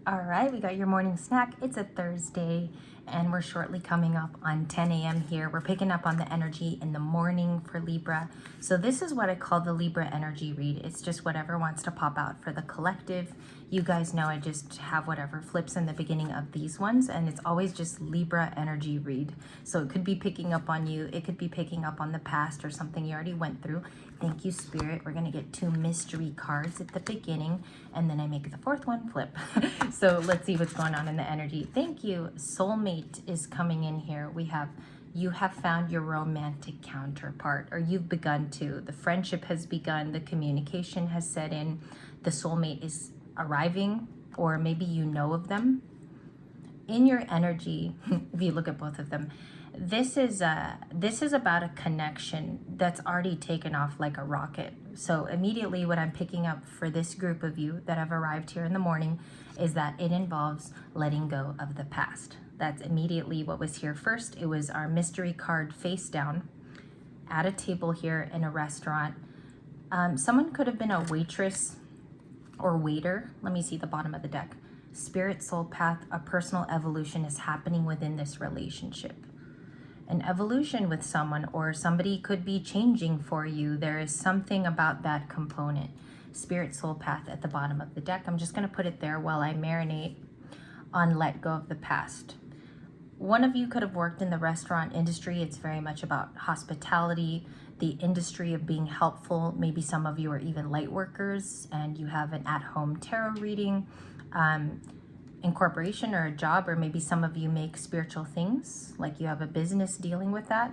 All right, we got your morning snack. It's a Thursday and we're shortly coming up on 10 a.m. here. We're picking up on the energy in the morning for Libra. So this is what I call the Libra energy read. It's just whatever wants to pop out for the collective. You guys know I just have whatever flips in the beginning of these ones, and it's always just Libra energy read. So it could be picking up on you. It could be picking up on the past or something you already went through. Thank you, Spirit. We're going to get 2 mystery cards at the beginning, and then I make the 4th one flip. So let's see what's going on in the energy. Thank you. Soulmate is coming in here. We have you have found your romantic counterpart, or you've begun to. The friendship has begun. The communication has set in. The soulmate is arriving, or maybe you know of them. In your energy, if you look at both of them, this is about a connection that's already taken off like a rocket. So immediately what I'm picking up for this group of you that have arrived here in the morning is that it involves letting go of the past. That's immediately what was here first. It was our mystery card face down at a table here in a restaurant. Someone could have been a waitress or waiter. Let me see the bottom of the deck. Spirit, soul path, a personal evolution is happening within this relationship. An evolution with someone, or somebody could be changing for you. There is something about that component. Spirit, soul path at the bottom of the deck. I'm just going to put it there while I marinate on let go of the past. One of you could have worked in the restaurant industry. It's very much about hospitality, the industry of being helpful. Maybe some of you are even light workers and you have an at-home tarot reading, incorporation or a job, or maybe some of you make spiritual things, like you have a business dealing with that.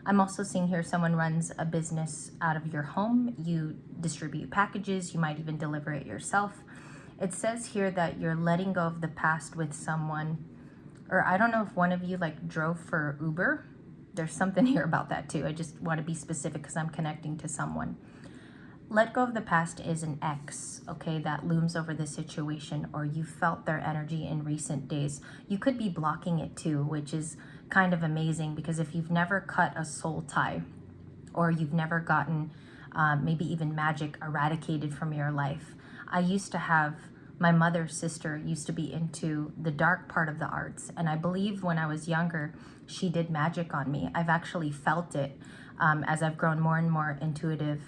I'm also seeing here someone runs a business out of your home. You distribute packages. You might even deliver it yourself. It says here that you're letting go of the past with someone, or I don't know if one of you like drove for Uber. There's something here about that too. I just want to be specific because I'm connecting to someone. Let go of the past is an ex, okay, that looms over the situation, or you felt their energy in recent days. You could be blocking it too, which is kind of amazing, because if you've never cut a soul tie, or you've never gotten maybe even magic eradicated from your life. I used to have, my mother's sister used to be into the dark part of the arts, and I believe when I was younger, she did magic on me. I've actually felt it as I've grown more and more intuitive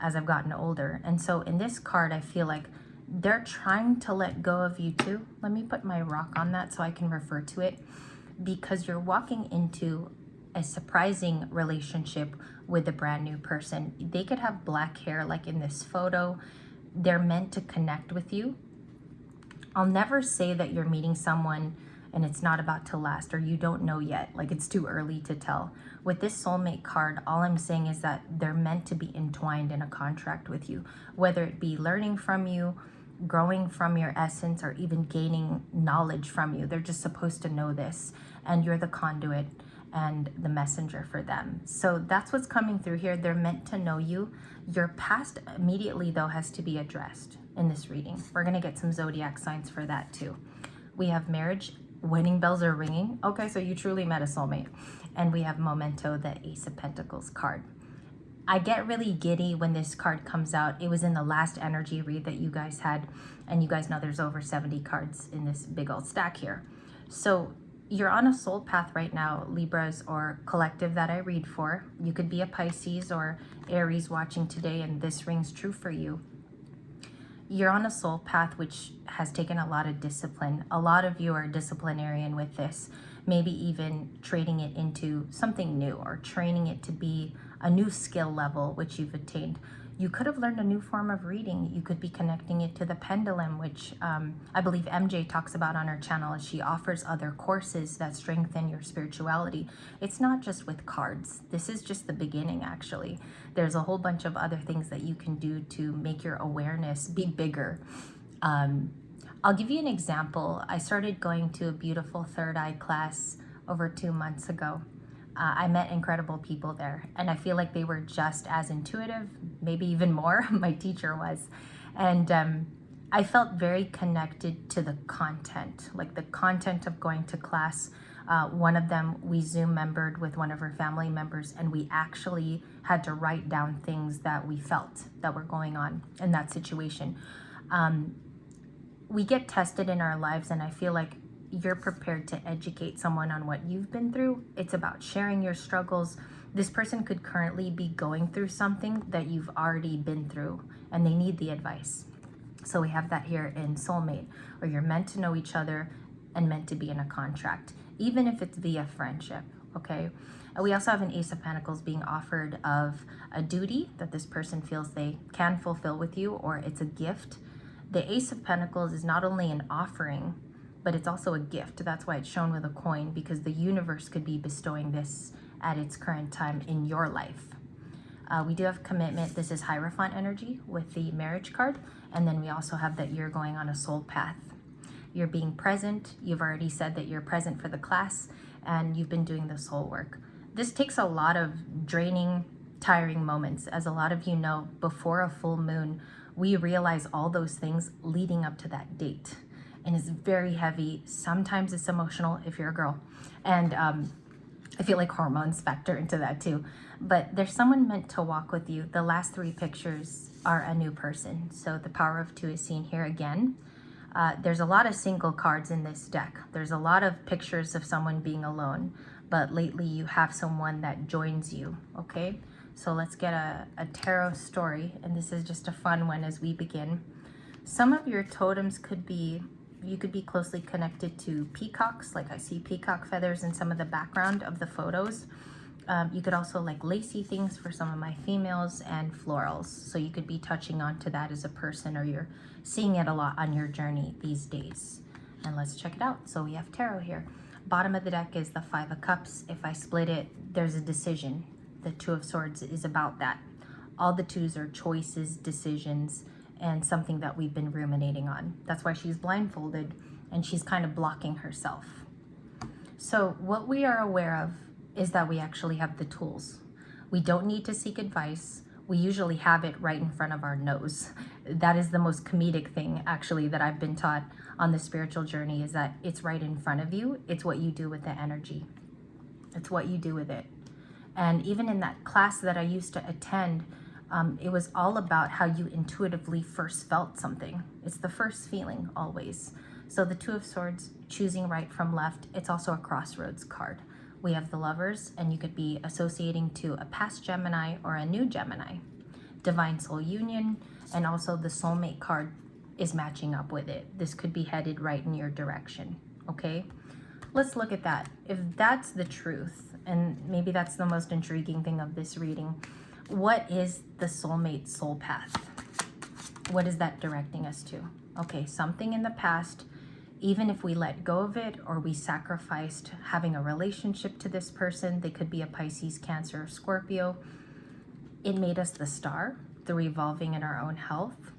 as I've gotten older. And so in this card, I feel like they're trying to let go of you too. Let me put my rock on that so I can refer to it, because you're walking into a surprising relationship with a brand new person. They could have black hair like in this photo. They're meant to connect with you. I'll never say that you're meeting someone and it's not about to last, or you don't know yet, like it's too early to tell. With this soulmate card, all I'm saying is that they're meant to be entwined in a contract with you, whether it be learning from you, growing from your essence, or even gaining knowledge from you. They're just supposed to know this, and you're the conduit and the messenger for them. So that's what's coming through here. They're meant to know you. Your past immediately, though, has to be addressed in this reading. We're going to get some zodiac signs for that too. We have marriage. Wedding bells are ringing. Okay, so you truly met a soulmate. And we have Memento, the Ace of Pentacles card. I get really giddy when this card comes out. It was in the last energy read that you guys had, and you guys know there's over 70 cards in this big old stack here. So you're on a soul path right now, Libras, or collective that I read for. You could be a Pisces or Aries watching today, and this rings true for you. You're on a soul path which has taken a lot of discipline. A lot of you are disciplinarian with this, maybe even trading it into something new, or training it to be a new skill level which you've attained. You could have learned a new form of reading. You could be connecting it to the pendulum, which I believe MJ talks about on her channel, as she offers other courses that strengthen your spirituality. It's not just with cards. This is just the beginning, actually. There's a whole bunch of other things that you can do to make your awareness be bigger. I'll give you an example. I started going to a beautiful third eye class over 2 months ago. I met incredible people there, and I feel like they were just as intuitive, maybe even more. My teacher was. And I felt very connected to the content, like the content of going to class. One of them, we Zoom membered with one of her family members, and we actually had to write down things that we felt that were going on in that situation. we get tested in our lives, and I feel like you're prepared to educate someone on what you've been through. It's about sharing your struggles. This person could currently be going through something that you've already been through, and they need the advice. So we have that here in soulmate, or you're meant to know each other and meant to be in a contract, even if it's via friendship, okay? We also have an Ace of Pentacles being offered of a duty that this person feels they can fulfill with you, or it's a gift. The Ace of Pentacles is not only an offering, but it's also a gift. That's why it's shown with a coin, because the universe could be bestowing this at its current time in your life. We do have commitment. This is Hierophant energy with the marriage card. And then we also have that you're going on a soul path. You're being present. You've already said that you're present for the class, and you've been doing the soul work. This takes a lot of draining, tiring moments. As a lot of you know, before a full moon, we realize all those things leading up to that date. And it's very heavy. Sometimes it's emotional if you're a girl. And I feel like hormones factor into that too. But there's someone meant to walk with you. The last 3 pictures are a new person. So the power of 2 is seen here again. There's a lot of single cards in this deck. There's a lot of pictures of someone being alone. But lately you have someone that joins you, okay? So let's get a tarot story. And this is just a fun one as we begin. Some of your totems could be, you could be closely connected to peacocks. Like I see peacock feathers in some of the background of the photos. You could also like lacy things for some of my females, and florals. So you could be touching onto that as a person, or you're seeing it a lot on your journey these days. And let's check it out. So we have tarot here. Bottom of the deck is the 5 of Cups. If I split it, there's a decision. The 2 of Swords is about that. All the 2s are choices, decisions, and something that we've been ruminating on. That's why she's blindfolded and she's kind of blocking herself. So what we are aware of is that we actually have the tools. We don't need to seek advice. We usually have it right in front of our nose. That is the most comedic thing actually that I've been taught on the spiritual journey, is that it's right in front of you. It's what you do with the energy. It's what you do with it. And even in that class that I used to attend, it was all about how you intuitively first felt something. It's the first feeling always. So the 2 of Swords, choosing right from left, it's also a crossroads card. We have the Lovers, and you could be associating to a past Gemini or a new Gemini. Divine Soul Union, and also the Soulmate card is matching up with it. This could be headed right in your direction, okay? Let's look at that. If that's the truth, and maybe that's the most intriguing thing of this reading, what is the soulmate soul path? What is that directing us to? Okay, something in the past, even if we let go of it or we sacrificed having a relationship to this person, they could be a Pisces, Cancer, or Scorpio. It made us the star, the revolving in our own health.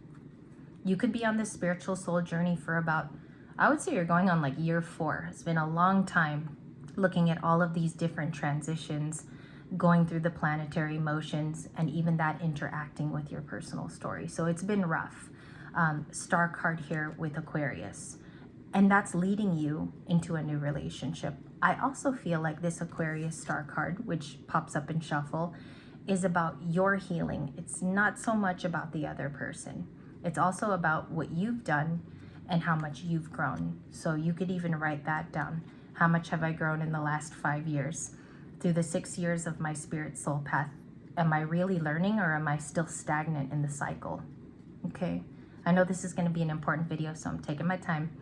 You could be on this spiritual soul journey for about, I would say you're going on like year 4. It's been a long time looking at all of these different transitions, going through the planetary motions, and even that interacting with your personal story. So it's been rough. Star card here with Aquarius. And that's leading you into a new relationship. I also feel like this Aquarius star card, which pops up in shuffle, is about your healing. It's not so much about the other person. It's also about what you've done and how much you've grown. So you could even write that down. How much have I grown in the last 5 years? Through the 6 years of my spirit soul path, am I really learning, or am I still stagnant in the cycle? Okay, I know this is going to be an important video, so I'm taking my time.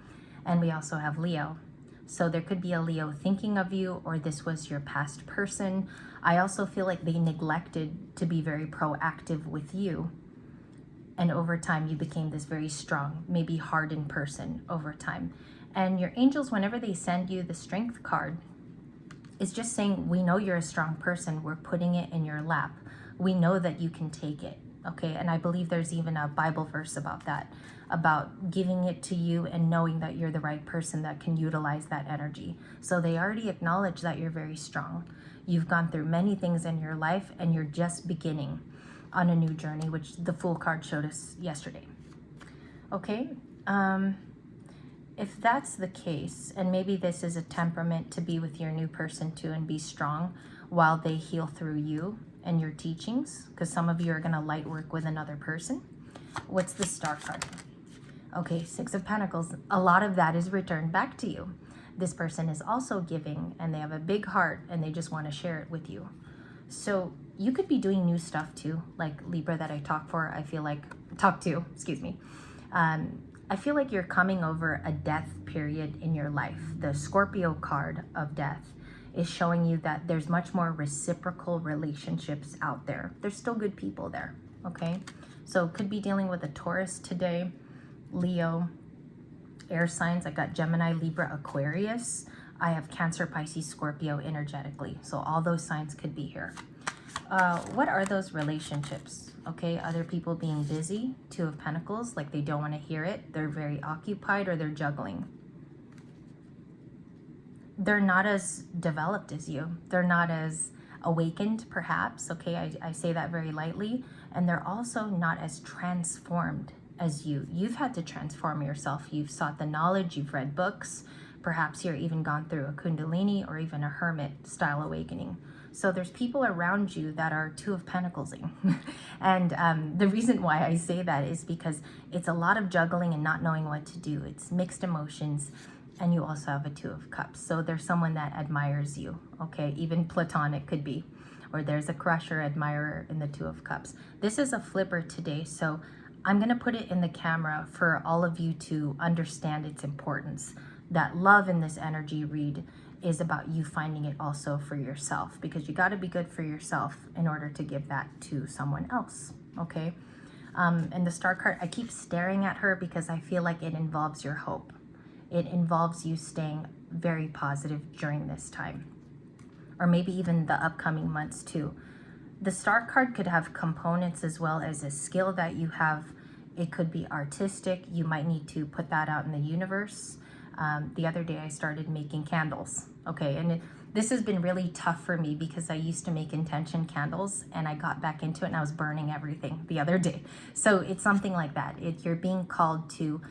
And we also have Leo. So there could be a Leo thinking of you, or this was your past person. I also feel like they neglected to be very proactive with you. And over time, you became this very strong, maybe hardened person over time. And your angels, whenever they send you the Strength card, is just saying, we know you're a strong person. We're putting it in your lap. We know that you can take it. Okay, and I believe there's even a Bible verse about that, about giving it to you and knowing that you're the right person that can utilize that energy. So they already acknowledge that you're very strong. You've gone through many things in your life, and you're just beginning on a new journey, which the Fool card showed us yesterday. Okay, if that's the case, and maybe this is a temperament to be with your new person too and be strong while they heal through you and your teachings, because some of you are going to light work with another person. What's the Star card? Okay, Six of Pentacles. A lot of that is returned back to you. This person is also giving, and they have a big heart, and they just want to share it with you. So you could be doing new stuff too, like Libra that I talk to, excuse me. I feel like you're coming over a death period in your life. The Scorpio card of death is showing you that there's much more reciprocal relationships out there. There's still good people there, okay? So could be dealing with a Taurus today, Leo, air signs. I got Gemini, Libra, Aquarius. I have Cancer, Pisces, Scorpio energetically. So all those signs could be here. What are those relationships? Okay, other people being busy, Two of Pentacles, like they don't want to hear it. They're very occupied, or they're juggling. They're not as developed as you. They're not as awakened, perhaps. Okay, I say that very lightly. And they're also not as transformed as you. You've had to transform yourself. You've sought the knowledge, you've read books. Perhaps you're even gone through a Kundalini or even a hermit style awakening. So there's people around you that are Two of Pentaclesing. And the reason why I say that is because it's a lot of juggling and not knowing what to do. It's mixed emotions. And you also have a Two of Cups. So there's someone that admires you, okay? Even platonic could be. Or there's a crush or admirer in the Two of Cups. This is a flipper today, so I'm going to put it in the camera for all of you to understand its importance. That love in this energy read is about you finding it also for yourself, because you got to be good for yourself in order to give that to someone else, okay? And the Star card, I keep staring at her because I feel like it involves your hope. It involves you staying very positive during this time, or maybe even the upcoming months too. The Star card could have components as well as a skill that you have. It could be artistic. You might need to put that out in the universe. The other day I started making candles, okay? And this has been really tough for me because I used to make intention candles, and I got back into it and I was burning everything the other day. So it's something like that. You're being called to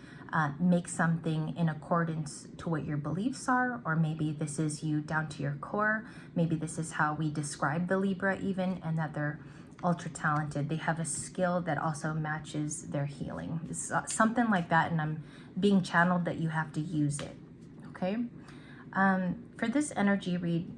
make something in accordance to what your beliefs are, or maybe this is you down to your core. Maybe this is how we describe the Libra even, and that they're ultra talented. They have a skill that also matches their healing. It's something like that, and I'm being channeled that you have to use it, okay? For this energy read,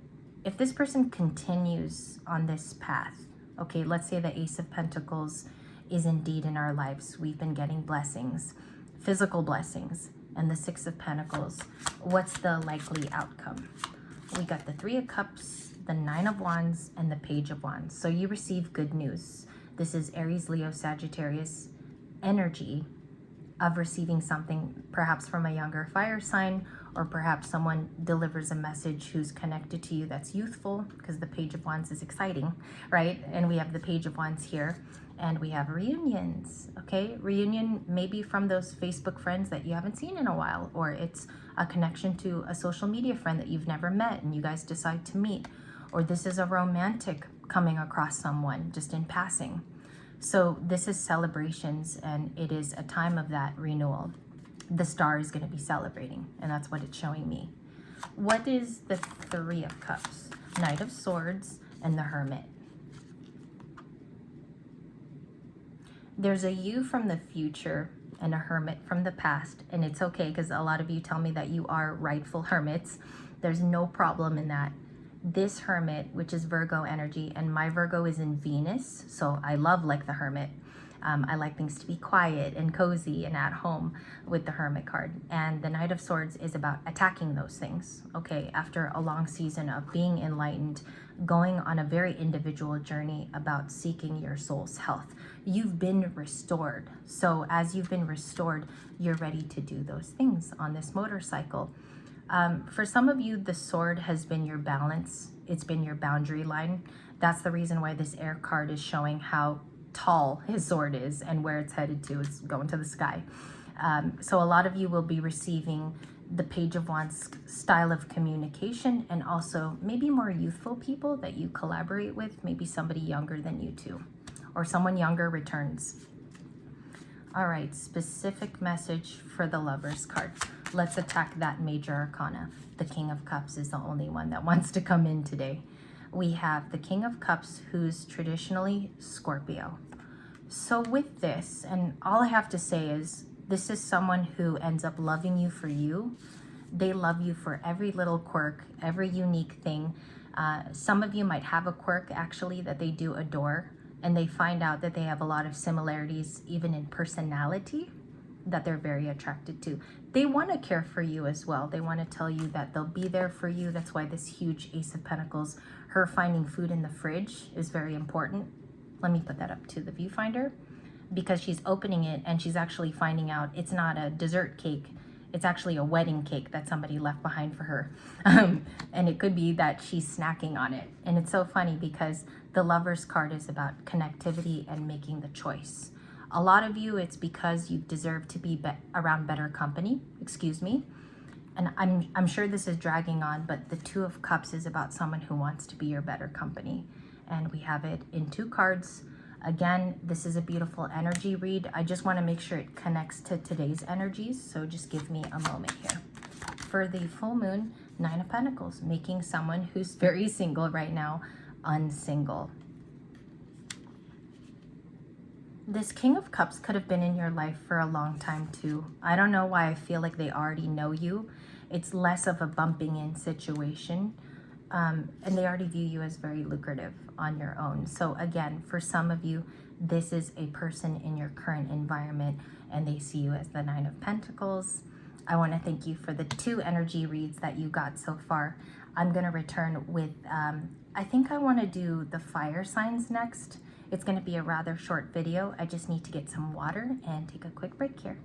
if this person continues on this path, okay, let's say the Ace of Pentacles is indeed in our lives. We've been getting blessings, physical blessings, and the Six of Pentacles. What's the likely outcome? We got the Three of Cups, the Nine of Wands, and the Page of Wands. So you receive good news. This is Aries, Leo, Sagittarius energy of receiving something perhaps from a younger fire sign, or perhaps someone delivers a message who's connected to you that's youthful, because the Page of Wands is exciting, right? And we have the Page of Wands here. And we have reunions, okay? Reunion maybe from those Facebook friends that you haven't seen in a while, or it's a connection to a social media friend that you've never met and you guys decide to meet. Or this is a romantic coming across someone just in passing. So this is celebrations, and it is a time of that renewal. The Star is going to be celebrating, and that's what it's showing me. What is the Three of Cups? Knight of Swords and the Hermit. There's a you from the future and a hermit from the past, and it's okay because a lot of you tell me that you are rightful hermits. There's no problem in that. This hermit, which is Virgo energy, and my Virgo is in Venus, so I love like the hermit. I like things to be quiet and cozy and at home with the Hermit card. And the Knight of Swords is about attacking those things, okay? After a long season of being enlightened, going on a very individual journey about seeking your soul's health. You've been restored. So as you've been restored, you're ready to do those things on this motorcycle. For some of you, the sword has been your balance. It's been your boundary line. That's the reason why this air card is showing how tall his sword is and where it's headed to. It's going to the sky. So a lot of you will be receiving the Page of Wands style of communication, and also maybe more youthful people that you collaborate with, maybe somebody younger than you too, or someone younger returns. All right, specific message for the Lovers card. Let's attack that major arcana. The King of Cups is the only one that wants to come in today. We have the King of Cups, who's traditionally Scorpio. So with this, and all I have to say is This is someone who ends up loving you for you. They love you for every little quirk, every unique thing. Some of you might have a quirk actually that they do adore, and they find out that they have a lot of similarities even in personality that they're very attracted to. They want to care for you as well. They want to tell you that they'll be there for you. That's why this huge Ace of Pentacles, her finding food in the fridge, is very important. Let me put that up to the viewfinder, because she's opening it and she's actually finding out it's not a dessert cake. It's actually a wedding cake that somebody left behind for her. And it could be that she's snacking on it. And it's so funny because the Lover's card is about connectivity and making the choice. A lot of you, it's because you deserve to be around better company, excuse me. And I'm sure this is dragging on, but the Two of Cups is about someone who wants to be your better company. And we have it in 2 cards. Again, this is a beautiful energy read. I just want to make sure it connects to today's energies, so just give me a moment here. For the full moon, 9 of Pentacles, making someone who's very single right now unsingle. This King of Cups could have been in your life for a long time too. I don't know why I feel like they already know you. It's less of a bumping in situation. And they already view you as very lucrative on your own. So again, for some of you, this is a person in your current environment and they see you as the 9 of Pentacles. I want to thank you for the 2 energy reads that you got so far. I'm going to return with, I think I want to do the fire signs next. It's going to be a rather short video. I just need to get some water and take a quick break here.